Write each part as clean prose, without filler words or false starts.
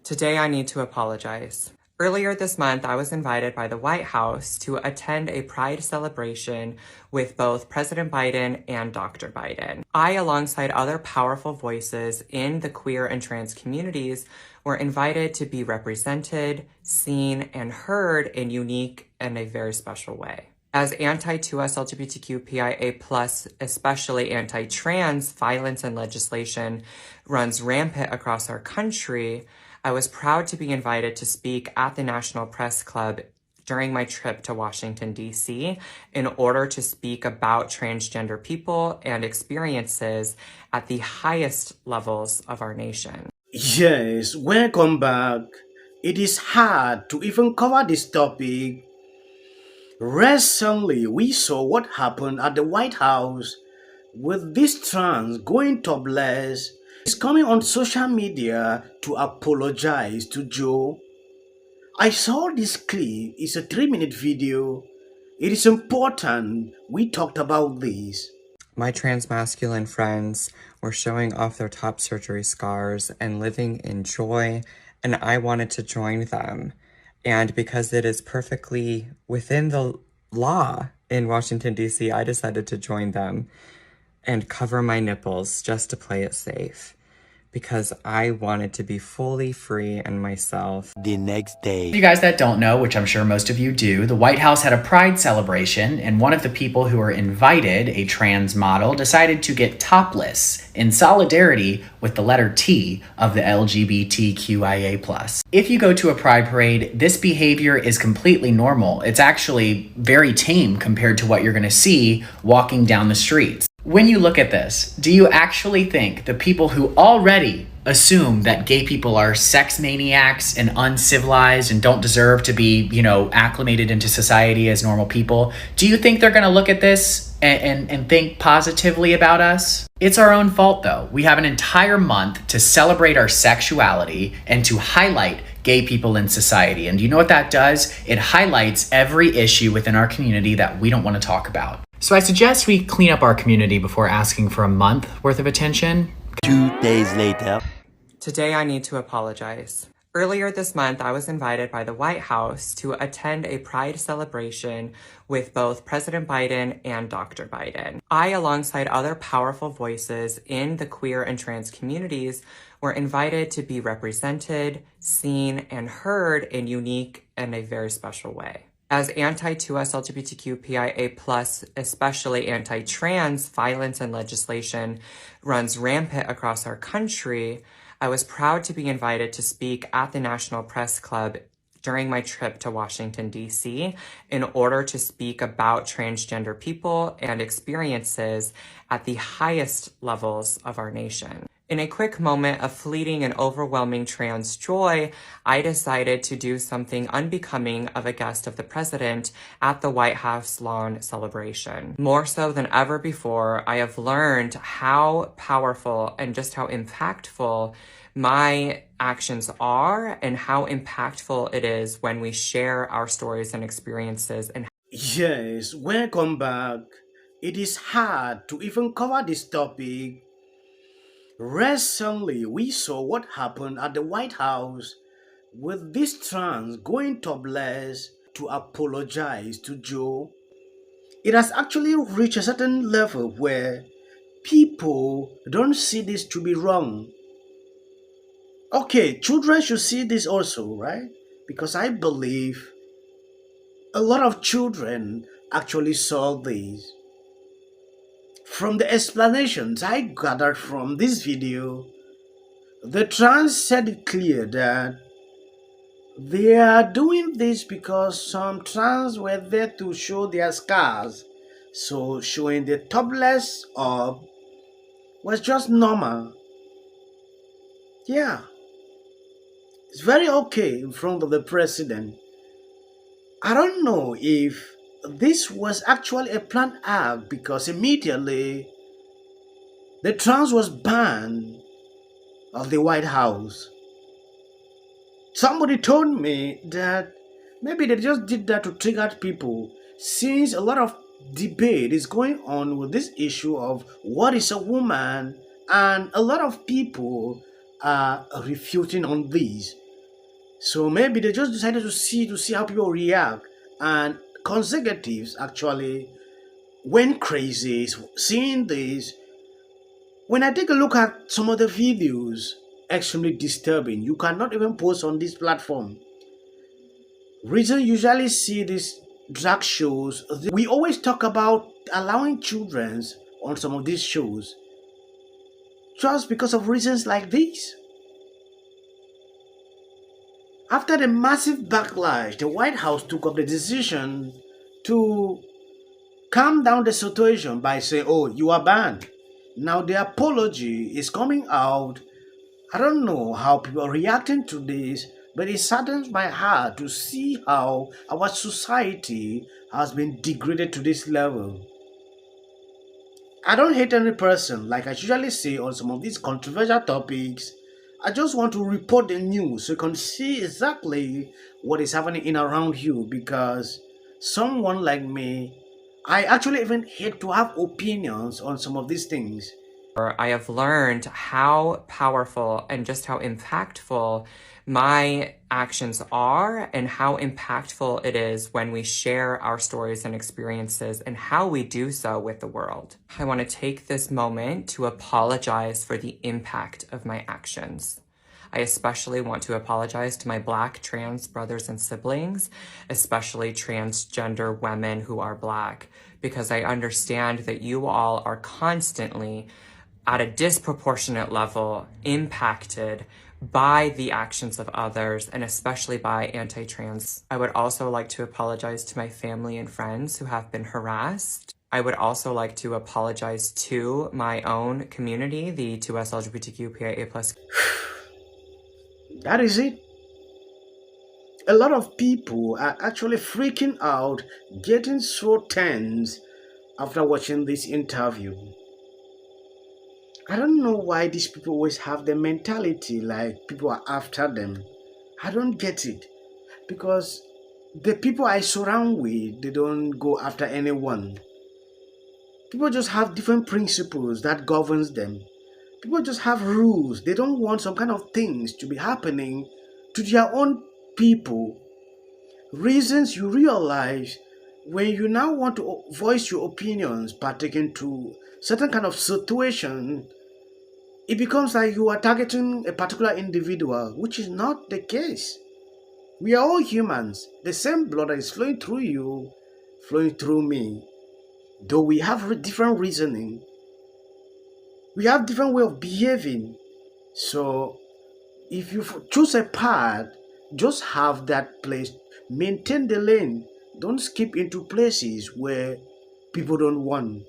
Today I need to apologize. Earlier this month, I was invited by the White House to attend a Pride celebration with both President Biden and Dr. Biden. I, alongside other powerful voices in the queer and trans communities, were invited to be represented, seen, and heard in unique and a very special way. As anti-2S LGBTQIA+, especially anti-trans violence and legislation runs rampant across our country, I was proud to be invited to speak at the National Press Club during my trip to Washington, D.C., in order to speak about transgender people and experiences at the highest levels of our nation. Yes, welcome back. It is hard to even cover this topic. Recently, we saw what happened at the White House with this trans going topless. He's coming on social media to apologize to Joe. I saw this clip. It's a 3-minute video. It is important we talked about this. My trans masculine friends were showing off their top surgery scars and living in joy, and I wanted to join them. And because it is perfectly within the law in Washington, D.C., I decided to join them and cover my nipples just to play it safe, because I wanted to be fully free and myself. The next day. For you guys that don't know, which I'm sure most of you do, the White House had a Pride celebration, and one of the people who were invited, a trans model, decided to get topless in solidarity with the letter T of the LGBTQIA+. If you go to a Pride parade, this behavior is completely normal. It's actually very tame compared to what you're gonna see walking down the streets. When you look at this, do you actually think the people who already assume that gay people are sex maniacs and uncivilized and don't deserve to be, acclimated into society as normal people, do you think they're gonna look at this and think positively about us? It's our own fault though. We have an entire month to celebrate our sexuality and to highlight gay people in society. And do you know what that does? It highlights every issue within our community that we don't want to talk about. So I suggest we clean up our community before asking for a month worth of attention. 2 days later. Today I need to apologize. Earlier this month, I was invited by the White House to attend a Pride celebration with both President Biden and Dr. Biden. I, alongside other powerful voices in the queer and trans communities, were invited to be represented, seen, and heard in unique and a very special way. As anti-2S LGBTQIA+, especially anti-trans violence and legislation runs rampant across our country, I was proud to be invited to speak at the National Press Club during my trip to Washington, D.C., in order to speak about transgender people and experiences at the highest levels of our nation. In a quick moment of fleeting and overwhelming trans joy, I decided to do something unbecoming of a guest of the president at the White House lawn celebration. More so than ever before, I have learned how powerful and just how impactful my actions are, and how impactful it is when we share our stories and experiences. And Yes, welcome back. It is hard to even cover this topic. Recently, we saw what happened at the White House with this trans going topless to apologize to Joe. It has actually reached a certain level where people don't see this to be wrong. Okay, children should see this also, right? Because I believe a lot of children actually saw this. From the explanations I gathered from this video, the trans said it clear that they are doing this because some trans were there to show their scars. So showing the topless up was just normal. Yeah, it's very okay in front of the president. I don't know if this was actually a planned act, because immediately the trans was banned of the White House. Somebody told me that maybe they just did that to trigger people, since a lot of debate is going on with this issue of what is a woman, and a lot of people are refuting on this. So maybe they just decided to see how people react, and consecutives actually went crazy seeing this. When I take a look at some of the videos, extremely disturbing. You cannot even post on this platform. Reason usually see these drag shows. We always talk about allowing children on some of these shows just because of reasons like this. After the massive backlash, the White House took up the decision to calm down the situation by saying, oh, you are banned. Now the apology is coming out. I don't know how people are reacting to this, but it saddens my heart to see how our society has been degraded to this level. I don't hate any person, like I usually say on some of these controversial topics. I just want to report the news so you can see exactly what is happening in around you, because someone like me, I actually even hate to have opinions on some of these things. I have learned how powerful and just how impactful my actions are, and how impactful it is when we share our stories and experiences and how we do so with the world. I want to take this moment to apologize for the impact of my actions. I especially want to apologize to my Black trans brothers and siblings, especially transgender women who are Black, because I understand that you all are constantly at a disproportionate level impacted by the actions of others, and especially by anti-trans. I would also like to apologize to my family and friends who have been harassed. I would also like to apologize to my own community, the 2S LGBTQIA+. That is it. A lot of people are actually freaking out, getting so tense after watching this interview. I don't know why these people always have the mentality like people are after them. I don't get it. Because the people I surround with, they don't go after anyone. People just have different principles that governs them. People just have rules. They don't want some kind of things to be happening to their own people. Reasons you realize when you now want to voice your opinions pertaining to certain kind of situation, it becomes like you are targeting a particular individual, which is not the case. We are all humans. The same blood that is flowing through you, flowing through me. Though we have different reasoning, we have different way of behaving. So if you choose a path, just have that place. Maintain the lane. Don't skip into places where people don't want.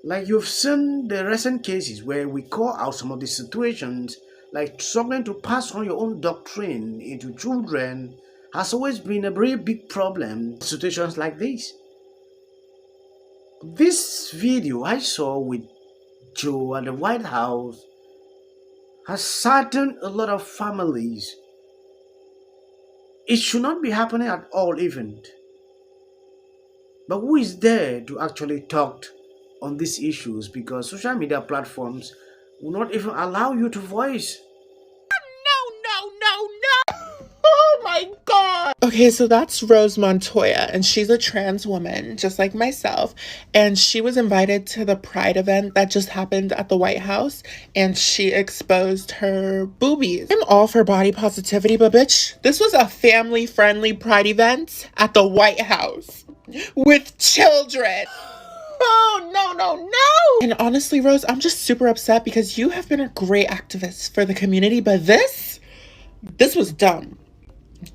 Like you've seen the recent cases where we call out some of these situations, like struggling to pass on your own doctrine into children has always been a very big problem in situations like this. This video I saw with Joe at the White House has saddened a lot of families. It should not be happening at all, even. But who is there to actually talk on these issues, because social media platforms will not even allow you to voice. No. Oh my God. Okay, so that's Rose Montoya, and she's a trans woman, just like myself. And she was invited to the Pride event that just happened at the White House, and she exposed her boobies. I'm all for body positivity, but bitch, this was a family-friendly Pride event at the White House with children. Oh, no. And honestly, Rose, I'm just super upset because you have been a great activist for the community, but this was dumb.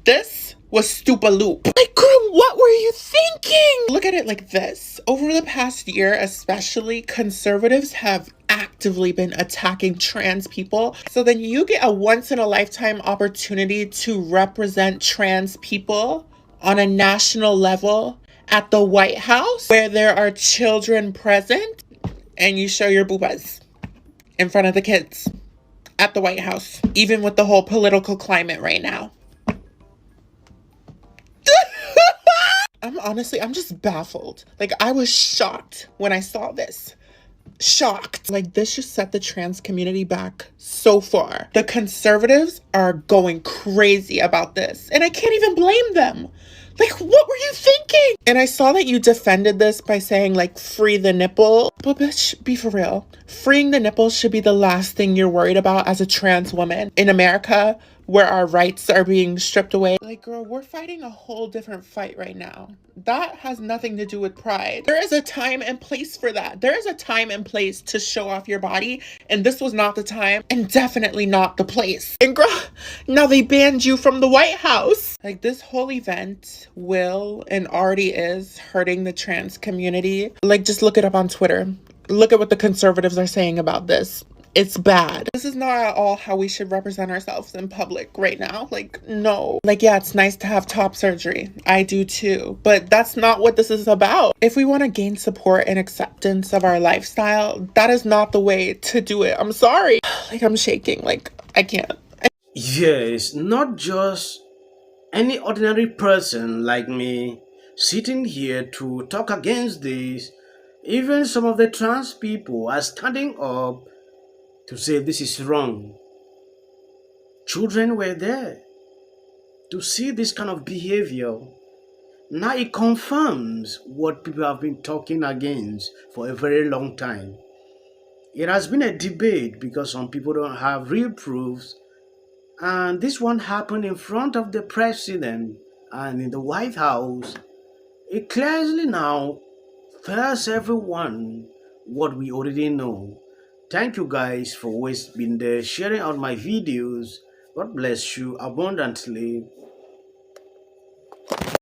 This was stupaloop. Like, girl, what were you thinking? Look at it like this. Over the past year, especially, conservatives have actively been attacking trans people. So then you get a once-in-a-lifetime opportunity to represent trans people on a national level at the White House, where there are children present, and you show your boobas in front of the kids at the White House, even with the whole political climate right now. I'm just baffled. Like, I was shocked when I saw this. shocked. Like, this just set the trans community back so far. The conservatives are going crazy about this, and I can't even blame them. Like, what were you thinking? And I saw that you defended this by saying, like, free the nipple. But bitch, be for real. Freeing the nipple should be the last thing you're worried about as a trans woman in America, where our rights are being stripped away. Like, girl, we're fighting a whole different fight right now. That has nothing to do with pride. There is a time and place for that. There is a time and place to show off your body, and this was not the time, and definitely not the place. And girl, now they banned you from the White House. Like, this whole event will and already is hurting the trans community. Like, just look it up on Twitter. Look at what the conservatives are saying about this. It's bad. This is not at all how we should represent ourselves in public right now. Like, no. Like, yeah, it's nice to have top surgery. I do too. But that's not what this is about. If we want to gain support and acceptance of our lifestyle, that is not the way to do it. I'm sorry. Like, I'm shaking. Like, I can't. Yes, not just any ordinary person like me sitting here to talk against this. Even some of the trans people are standing up to say this is wrong. Children were there to see this kind of behavior. Now it confirms what people have been talking against for a very long time. It has been a debate because some people don't have real proofs, and this one happened in front of the president and in the White House. It clearly now tells everyone what we already know. Thank you guys for always being there, sharing out my videos. God bless you abundantly.